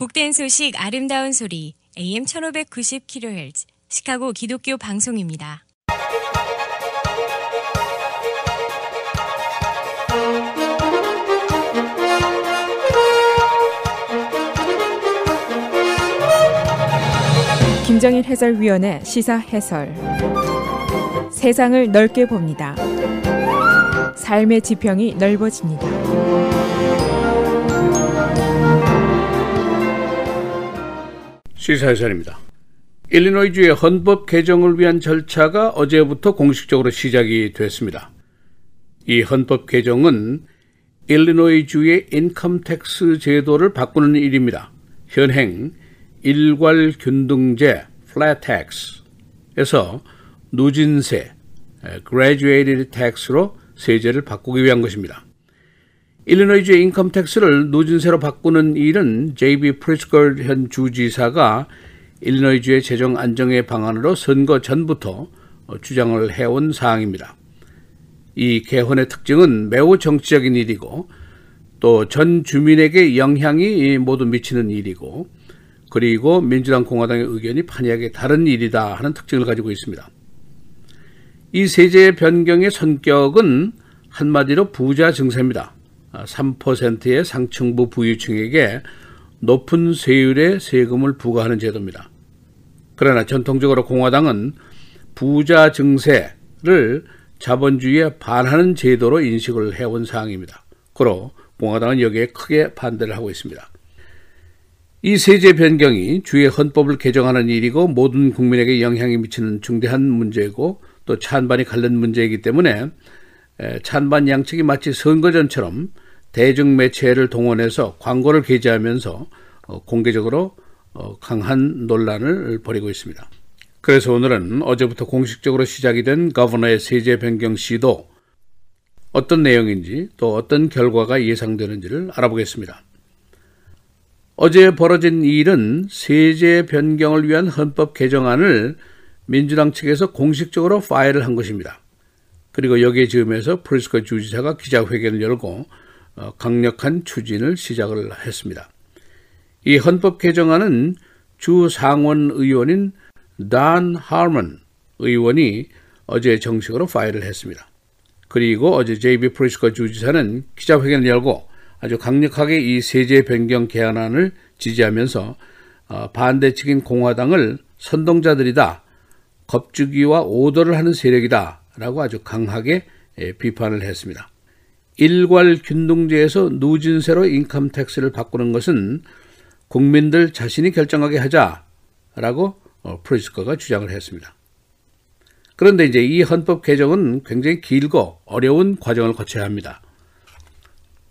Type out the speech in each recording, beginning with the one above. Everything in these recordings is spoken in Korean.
복된 소식 아름다운 소리 AM 1590kHz 시카고 기독교 방송입니다. 김정일 해설위원의 시사 해설. 세상을 넓게 봅니다. 삶의 지평이 넓어집니다. 시사 해설입니다. 일리노이주의 헌법 개정을 위한 절차가 어제부터 공식적으로 시작이 됐습니다. 이 헌법 개정은 일리노이주의 인컴텍스 제도를 바꾸는 일입니다. 현행 일괄균등제 (flat tax)에서 누진세 (graduated tax)로 세제를 바꾸기 위한 것입니다. 일리노이주의 인컴텍스를 누진세로 바꾸는 일은 J.B. 프리츠걸 현 주지사가 일리노이주의 재정 안정의 방안으로 선거 전부터 주장을 해온 사항입니다. 이 개헌의 특징은 매우 정치적인 일이고 또 전 주민에게 영향이 모두 미치는 일이고 그리고 민주당 공화당의 의견이 판이하게 다른 일이다 하는 특징을 가지고 있습니다. 이 세제 변경의 성격은 한마디로 부자 증세입니다. 3%의 상층부 부유층에게 높은 세율의 세금을 부과하는 제도입니다. 그러나 전통적으로 공화당은 부자 증세를 자본주의에 반하는 제도로 인식을 해온 사항입니다. 그로 공화당은 여기에 크게 반대를 하고 있습니다. 이 세제 변경이 주의 헌법을 개정하는 일이고 모든 국민에게 영향이 미치는 중대한 문제이고 또 찬반이 갈린 문제이기 때문에 찬반 양측이 마치 선거전처럼 대중매체를 동원해서 광고를 게재하면서 공개적으로 강한 논란을 벌이고 있습니다. 그래서 오늘은 어제부터 공식적으로 시작이 된 거버너의 세제 변경 시도 어떤 내용인지 또 어떤 결과가 예상되는지를 알아보겠습니다. 어제 벌어진 일은 세제 변경을 위한 헌법 개정안을 민주당 측에서 공식적으로 파일을 한 것입니다. 그리고 여기에 즈음해서 프리츠걸 주지사가 기자회견을 열고 강력한 추진을 시작을 했습니다. 이 헌법 개정안은 주 상원 의원인 단 하먼 의원이 어제 정식으로 파일을 했습니다. 그리고 어제 J.B. 프리츠걸 주지사는 기자회견을 열고 아주 강력하게 이 세제 변경 개헌안을 지지하면서 반대 측인 공화당을 선동자들이다, 겁주기와 오더를 하는 세력이다 라고 아주 강하게 비판을 했습니다. 일괄균등제에서 누진세로 인컴텍스를 바꾸는 것은 국민들 자신이 결정하게 하자라고 프리츠거가 주장을 했습니다. 그런데 이제 이 헌법 개정은 굉장히 길고 어려운 과정을 거쳐야 합니다.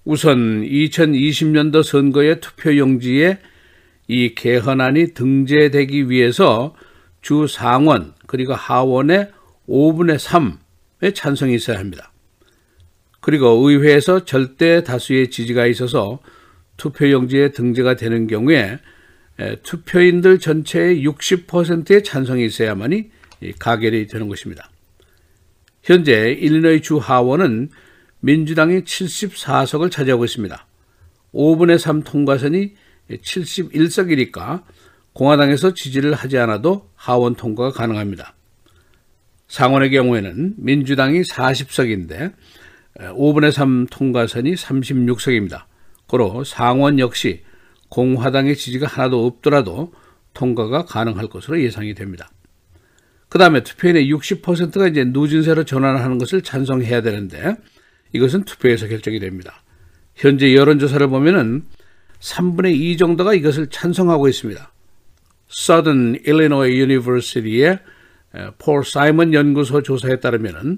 우선 2020년도 선거의 투표용지에 이 개헌안이 등재되기 위해서 주 상원 그리고 하원의 5분의 3의 찬성이 있어야 합니다. 그리고 의회에서 절대 다수의 지지가 있어서 투표용지에 등재가 되는 경우에 투표인들 전체의 60%의 찬성이 있어야만이 가결이 되는 것입니다. 현재 일리노이 주 하원은 민주당이 74석을 차지하고 있습니다. 5분의 3 통과선이 71석이니까 공화당에서 지지를 하지 않아도 하원 통과가 가능합니다. 상원의 경우에는 민주당이 40석인데 5분의 3 통과선이 36석입니다. 그로 상원 역시 공화당의 지지가 하나도 없더라도 통과가 가능할 것으로 예상이 됩니다. 그 다음에 투표인의 60%가 이제 누진세로 전환하는 것을 찬성해야 되는데 이것은 투표에서 결정이 됩니다. 현재 여론조사를 보면은 3분의 2 정도가 이것을 찬성하고 있습니다. Southern Illinois University의 폴 사이먼 연구소 조사에 따르면은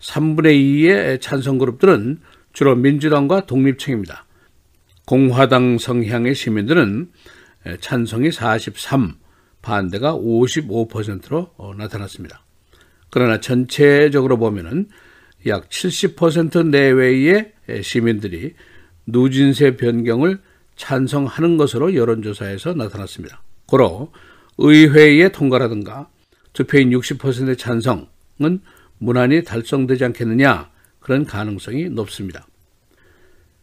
3분의 2의 찬성 그룹들은 주로 민주당과 독립층입니다. 공화당 성향의 시민들은 찬성이 43, 반대가 55%로 나타났습니다. 그러나 전체적으로 보면은 약 70% 내외의 시민들이 누진세 변경을 찬성하는 것으로 여론조사에서 나타났습니다. 고로 의회의 통과라든가 투표인 60%의 찬성은 무난히 달성되지 않겠느냐 그런 가능성이 높습니다.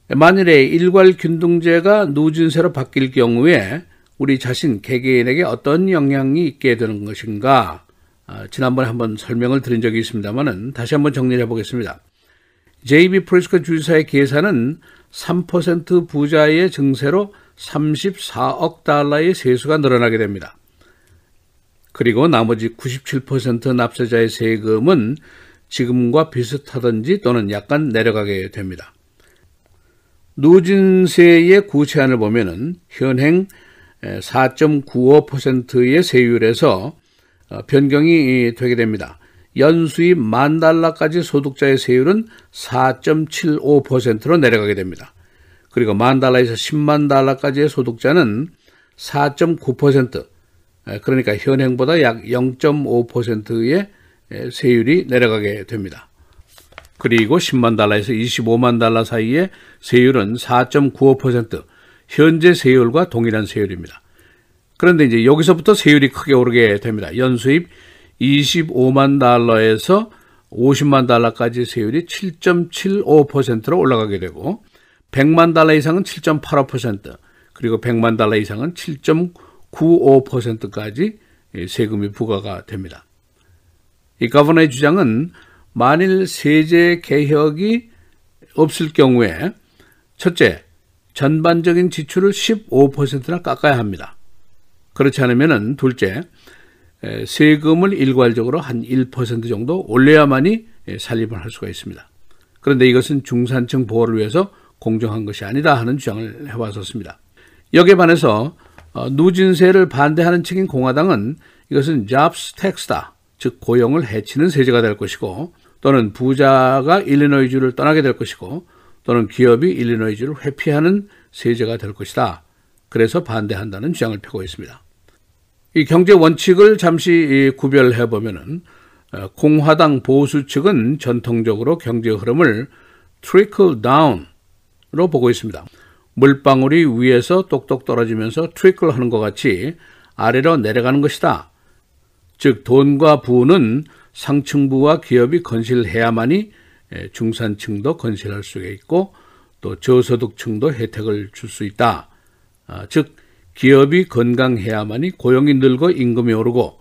만일에 일괄균등제가 누진세로 바뀔 경우에 우리 자신 개개인에게 어떤 영향이 있게 되는 것인가? 지난번에 한번 설명을 드린 적이 있습니다만 다시 한번 정리를 해보겠습니다. J.B. 프리스커 주지사의 계산은 3% 부자의 증세로 34억 달러의 세수가 늘어나게 됩니다. 그리고 나머지 97% 납세자의 세금은 지금과 비슷하든지 또는 약간 내려가게 됩니다. 누진세의 구체안을 보면은 현행 4.95%의 세율에서 변경이 되게 됩니다. 연수입 $10,000까지 소득자의 세율은 4.75%로 내려가게 됩니다. 그리고 $10,000에서 $100,000까지의 소득자는 4.9%, 그러니까 현행보다 약 0.5%의 세율이 내려가게 됩니다. 그리고 $100,000에서 $250,000 사이의 세율은 4.95%, 현재 세율과 동일한 세율입니다. 그런데 이제 여기서부터 세율이 크게 오르게 됩니다. 연수입 $250,000에서 $500,000까지 세율이 7.75%로 올라가게 되고 $100,000 이상은 7.85%, 그리고 $100,000 이상은 7.95%까지 세금이 부과가 됩니다. 이 거버너의 주장은 만일 세제 개혁이 없을 경우에 첫째, 전반적인 지출을 15%나 깎아야 합니다. 그렇지 않으면 둘째, 세금을 일괄적으로 한 1% 정도 올려야만이 살림을 할 수가 있습니다. 그런데 이것은 중산층 보호를 위해서 공정한 것이 아니다 하는 주장을 해왔었습니다. 여기에 반해서 누진세를 반대하는 측인 공화당은 이것은 jobs tax다, 즉 고용을 해치는 세제가 될 것이고 또는 부자가 일리노이주를 떠나게 될 것이고 또는 기업이 일리노이주를 회피하는 세제가 될 것이다. 그래서 반대한다는 주장을 펴고 있습니다. 이 경제 원칙을 잠시 구별해 보면은 공화당 보수 측은 전통적으로 경제 흐름을 trickle down으로 보고 있습니다. 물방울이 위에서 똑똑 떨어지면서 트리클 하는 것 같이 아래로 내려가는 것이다. 즉 돈과 부는 상층부와 기업이 건실해야만이 중산층도 건실할 수 있고 또 저소득층도 혜택을 줄 수 있다. 즉 기업이 건강해야만이 고용이 늘고 임금이 오르고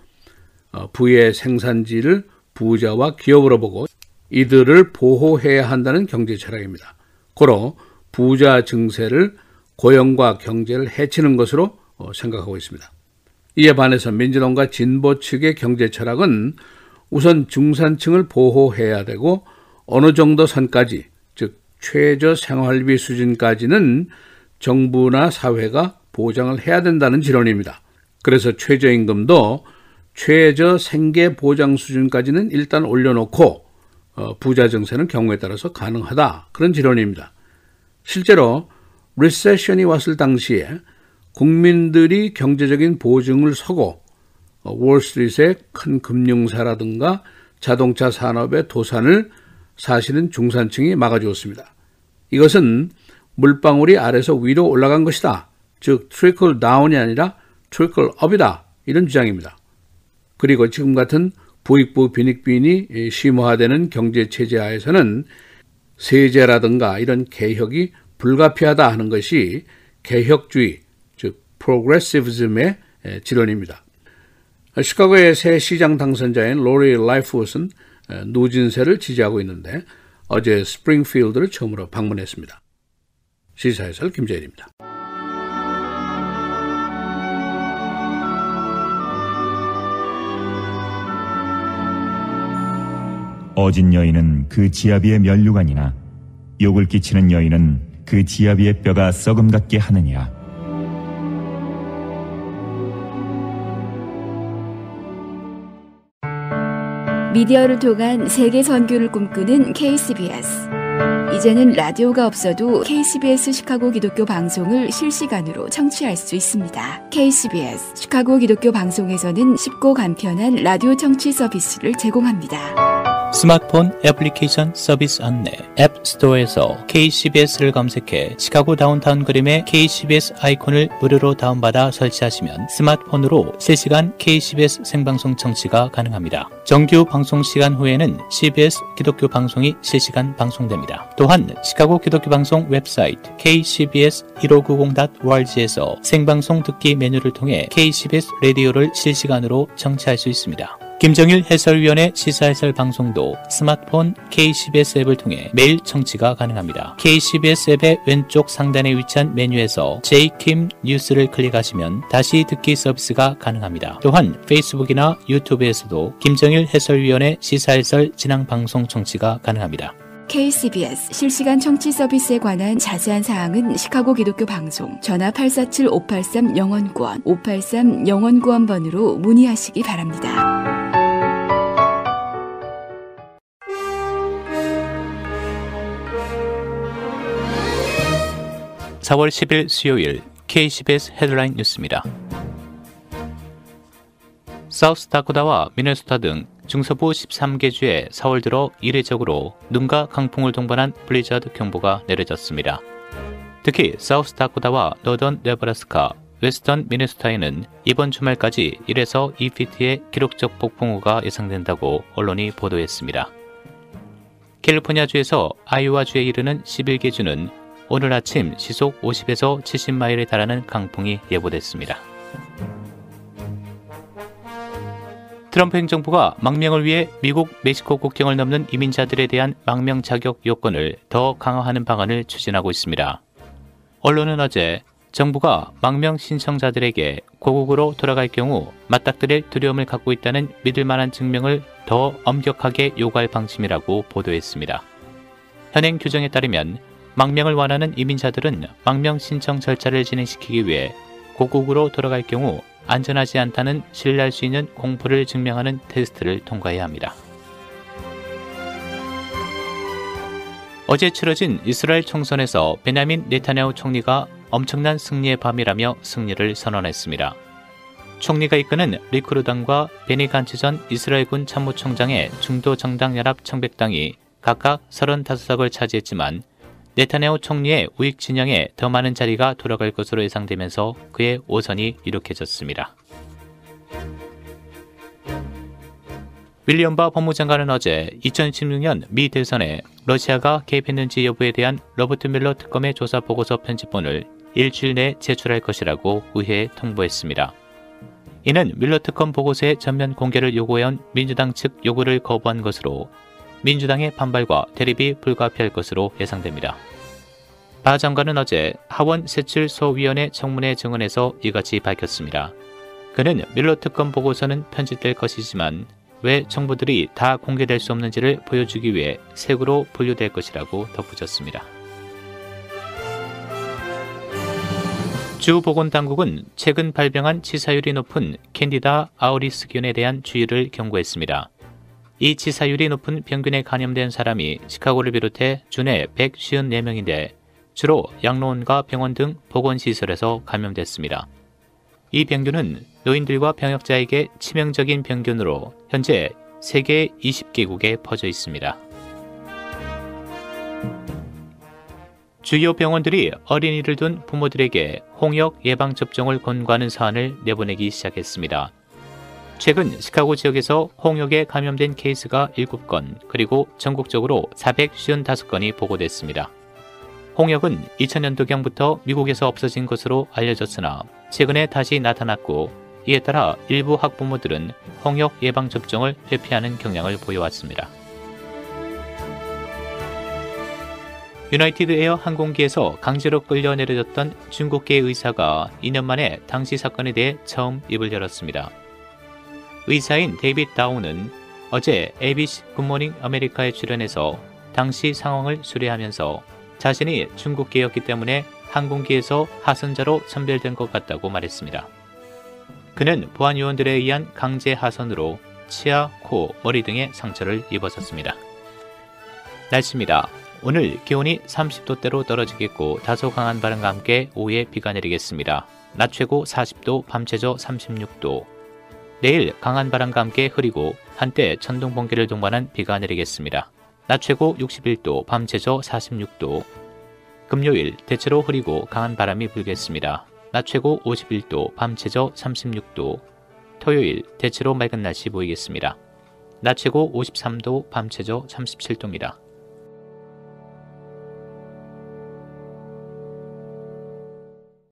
부의 생산지를 부자와 기업으로 보고 이들을 보호해야 한다는 경제 철학입니다. 고로 부자 증세를 고용과 경제를 해치는 것으로 생각하고 있습니다. 이에 반해서 민주당과 진보 측의 경제 철학은 우선 중산층을 보호해야 되고 어느 정도 선까지, 즉 최저 생활비 수준까지는 정부나 사회가 보장을 해야 된다는 지론입니다. 그래서 최저임금도 최저 생계 보장 수준까지는 일단 올려놓고 부자 증세는 경우에 따라서 가능하다, 그런 지론입니다. 실제로 리세션이 왔을 당시에 국민들이 경제적인 보증을 서고 월스트리트의 큰 금융사라든가 자동차 산업의 도산을 사실은 중산층이 막아주었습니다. 이것은 물방울이 아래서 위로 올라간 것이다. 즉 트리클 다운이 아니라 트리클 업이다. 이런 주장입니다. 그리고 지금 같은 부익부 빈익빈이 심화되는 경제체제 하에서는 세제라든가 이런 개혁이 불가피하다 하는 것이 개혁주의, 즉 프로그레시브즘의 지론입니다. 시카고의 새 시장 당선자인 로리 라이프우스는 누진세를 지지하고 있는데 어제 스프링필드를 처음으로 방문했습니다. 시사해설 김재일입니다. 어진 여인은 그 지아비의 면류관이나 욕을 끼치는 여인은 그 지아비의 뼈가 썩음 같게 하느니라. 미디어를 통한 세계 선교를 꿈꾸는 KCBS. 이제는 라디오가 없어도 KCBS 시카고 기독교 방송을 실시간으로 청취할 수 있습니다. KCBS 시카고 기독교 방송에서는 쉽고 간편한 라디오 청취 서비스를 제공합니다. 스마트폰 애플리케이션 서비스 안내 앱스토어에서 KCBS를 검색해 시카고 다운타운 그림의 KCBS 아이콘을 무료로 다운받아 설치하시면 스마트폰으로 실시간 KCBS 생방송 청취가 가능합니다. 정규 방송 시간 후에는 CBS 기독교 방송이 실시간 방송됩니다. 또한 시카고 기독교 방송 웹사이트 kcbs1590.org에서 생방송 듣기 메뉴를 통해 KCBS 라디오를 실시간으로 청취할 수 있습니다. 김정일 해설위원의 시사해설 방송도 스마트폰 KCBS 앱을 통해 매일 청취가 가능합니다. KCBS 앱의 왼쪽 상단에 위치한 메뉴에서 JKIM 뉴스를 클릭하시면 다시 듣기 서비스가 가능합니다. 또한 페이스북이나 유튜브에서도 김정일 해설위원의 시사해설 진행 방송 청취가 가능합니다. KCBS 실시간 청취 서비스에 관한 자세한 사항은 시카고 기독교 방송 전화 847-583-영원구원 583-영원구원번으로 문의하시기 바랍니다. 4월 10일 수요일 KCBS 헤드라인 뉴스입니다. 사우스다코다와 미네소타 등 중서부 13개 주에 4월 들어 이례적으로 눈과 강풍을 동반한 블리자드 경보가 내려졌습니다. 특히 사우스다코다와 너던 네브라스카, 웨스턴 미네소타에는 이번 주말까지 1에서 2피트의 기록적 폭풍우가 예상된다고 언론이 보도했습니다. 캘리포니아주에서 아이오와주에 이르는 11개 주는 오늘 아침 시속 50에서 70마일에 달하는 강풍이 예보됐습니다. 트럼프 행정부가 망명을 위해 미국 멕시코 국경을 넘는 이민자들에 대한 망명 자격 요건을 더 강화하는 방안을 추진하고 있습니다. 언론은 어제 정부가 망명 신청자들에게 고국으로 돌아갈 경우 맞닥뜨릴 두려움을 갖고 있다는 믿을 만한 증명을 더 엄격하게 요구할 방침이라고 보도했습니다. 현행 규정에 따르면 망명을 원하는 이민자들은 망명 신청 절차를 진행시키기 위해 고국으로 돌아갈 경우 안전하지 않다는 신뢰할 수 있는 공포를 증명하는 테스트를 통과해야 합니다. 어제 치러진 이스라엘 총선에서 베냐민 네타냐후 총리가 엄청난 승리의 밤이라며 승리를 선언했습니다. 총리가 이끄는 리쿠르당과 베니 간츠 전 이스라엘군 참모총장의 중도 정당 연합 청백당이 각각 35석을 차지했지만 네타냐후 총리의 우익 진영에 더 많은 자리가 돌아갈 것으로 예상되면서 그의 오선이 이룩해졌습니다. 윌리엄 바 법무장관은 어제 2016년 미 대선에 러시아가 개입했는지 여부에 대한 로버트 뮬러 특검의 조사 보고서 편집본을 일주일 내에 제출할 것이라고 의회에 통보했습니다. 이는 뮬러 특검 보고서의 전면 공개를 요구해온 민주당 측 요구를 거부한 것으로 민주당의 반발과 대립이 불가피할 것으로 예상됩니다. 바 장관은 어제 하원 세출소위원회 청문회 증언에서 이같이 밝혔습니다. 그는 뮬러 특검 보고서는 편집될 것이지만 왜 정보들이 다 공개될 수 없는지를 보여주기 위해 색으로 분류될 것이라고 덧붙였습니다. 주 보건당국은 최근 발병한 치사율이 높은 캔디다 아우리스균에 대한 주의를 경고했습니다. 이 치사율이 높은 병균에 감염된 사람이 시카고를 비롯해 주내 154명인데 주로 양로원과 병원 등 보건시설에서 감염됐습니다. 이 병균은 노인들과 병역자에게 치명적인 병균으로 현재 세계 20개국에 퍼져 있습니다. 주요 병원들이 어린이를 둔 부모들에게 홍역 예방접종을 권고하는 사안을 내보내기 시작했습니다. 최근 시카고 지역에서 홍역에 감염된 케이스가 7건, 그리고 전국적으로 455건이 보고됐습니다. 홍역은 2000년도경부터 미국에서 없어진 것으로 알려졌으나 최근에 다시 나타났고, 이에 따라 일부 학부모들은 홍역 예방접종을 회피하는 경향을 보여왔습니다. 유나이티드 에어 항공기에서 강제로 끌려 내려졌던 중국계 의사가 2년 만에 당시 사건에 대해 처음 입을 열었습니다. 의사인 데이빗 다우는 어제 ABC 굿모닝 아메리카에 출연해서 당시 상황을 수리하면서 자신이 중국계였기 때문에 항공기에서 하선자로 선별된 것 같다고 말했습니다. 그는 보안 요원들에 의한 강제 하선으로 치아, 코, 머리 등의 상처를 입었었습니다. 날씨입니다. 오늘 기온이 30도대로 떨어지겠고 다소 강한 바람과 함께 오후에 비가 내리겠습니다. 낮 최고 40도, 밤 최저 36도. 내일 강한 바람과 함께 흐리고 한때 천둥 번개를 동반한 비가 내리겠습니다. 낮 최고 61도, 밤 최저 46도. 금요일 대체로 흐리고 강한 바람이 불겠습니다. 낮 최고 51도, 밤 최저 36도. 토요일 대체로 맑은 날씨 보이겠습니다. 낮 최고 53도, 밤 최저 37도입니다.